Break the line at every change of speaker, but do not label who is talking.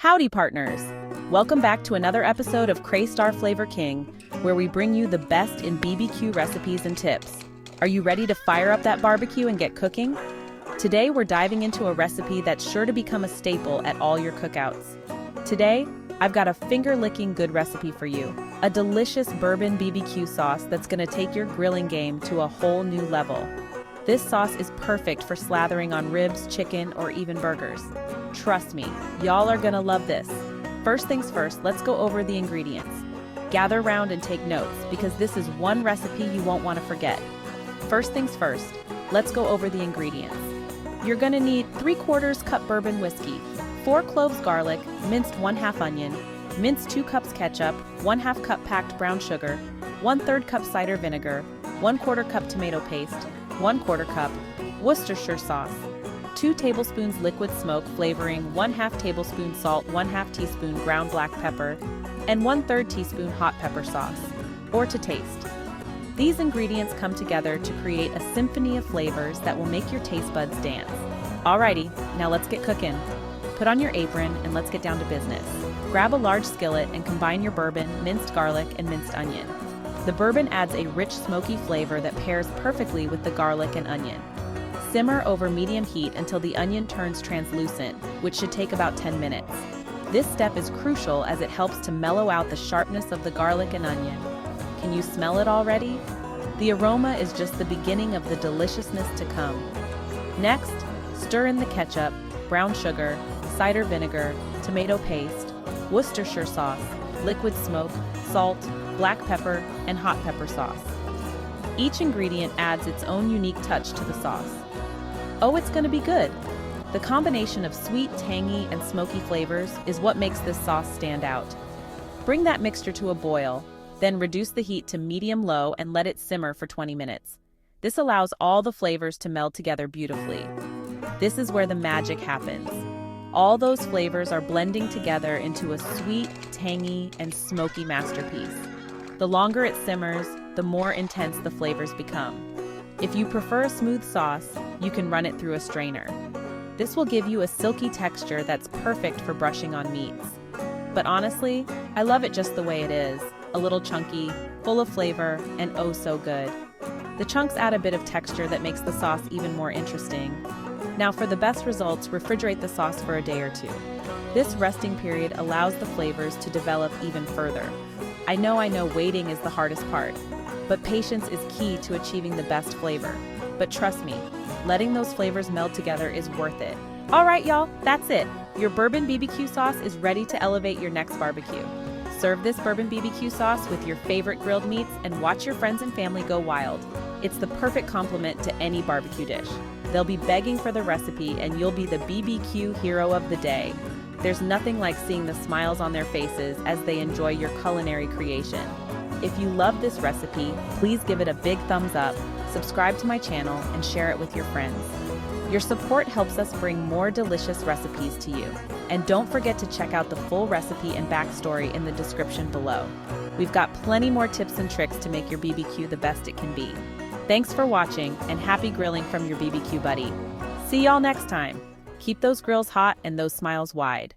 Howdy Partners! Welcome back to another episode of Star Flavor King, where we bring you the best in BBQ recipes and tips. Are you ready to fire up that barbecue and get cooking? Today we're diving into a recipe that's sure to become a staple at all your cookouts. Today, I've got a finger-licking good recipe for you. A delicious Bourbon BBQ sauce that's gonna take your grilling game to a whole new level. This sauce is perfect for slathering on ribs, chicken, or even burgers. Trust me, y'all are gonna love this. First things first, let's go over the ingredients. Gather round and take notes, because this is one recipe you won't want to forget. First things first, let's go over the ingredients. You're gonna need 3/4 cup bourbon whiskey, 4 cloves garlic, minced 1/2 onion, minced 2 cups ketchup, 1/2 cup packed brown sugar, 1/3 cup cider vinegar, 1/4 cup tomato paste, 1/4 cup Worcestershire sauce, 2 tablespoons liquid smoke flavoring, 1/2 tablespoon salt, 1/2 teaspoon ground black pepper, and 1/3 teaspoon hot pepper sauce, or to taste. These ingredients come together to create a symphony of flavors that will make your taste buds dance. Alrighty, now let's get cooking. Put on your apron and let's get down to business. Grab a large skillet and combine your bourbon, minced garlic, and minced onion. The bourbon adds a rich smoky flavor that pairs perfectly with the garlic and onion. Simmer over medium heat until the onion turns translucent, which should take about 10 minutes. This step is crucial as it helps to mellow out the sharpness of the garlic and onion. Can you smell it already? The aroma is just the beginning of the deliciousness to come. Next, stir in the ketchup, brown sugar, cider vinegar, tomato paste, Worcestershire sauce, liquid smoke, salt, black pepper, and hot pepper sauce. Each ingredient adds its own unique touch to the sauce. Oh, it's going to be good! The combination of sweet, tangy, and smoky flavors is what makes this sauce stand out. Bring that mixture to a boil, then reduce the heat to medium-low and let it simmer for 20 minutes. This allows all the flavors to meld together beautifully. This is where the magic happens. All those flavors are blending together into a sweet, tangy, and smoky masterpiece. The longer it simmers, the more intense the flavors become. If you prefer a smooth sauce, you can run it through a strainer. This will give you a silky texture that's perfect for brushing on meats. But honestly, I love it just the way it is. A little chunky, full of flavor, and oh so good. The chunks add a bit of texture that makes the sauce even more interesting. Now for the best results, refrigerate the sauce for a day or two. This resting period allows the flavors to develop even further. I know waiting is the hardest part, but patience is key to achieving the best flavor. But trust me, letting those flavors meld together is worth it. Alright y'all, that's it. Your Bourbon BBQ sauce is ready to elevate your next barbecue. Serve this Bourbon BBQ sauce with your favorite grilled meats and watch your friends and family go wild. It's the perfect complement to any barbecue dish. They'll be begging for the recipe and you'll be the BBQ hero of the day. There's nothing like seeing the smiles on their faces as they enjoy your culinary creation. If you love this recipe, please give it a big thumbs up, subscribe to my channel, and share it with your friends. Your support helps us bring more delicious recipes to you. And don't forget to check out the full recipe and backstory in the description below. We've got plenty more tips and tricks to make your BBQ the best it can be. Thanks for watching, and happy grilling from your BBQ buddy. See y'all next time. Keep those grills hot and those smiles wide.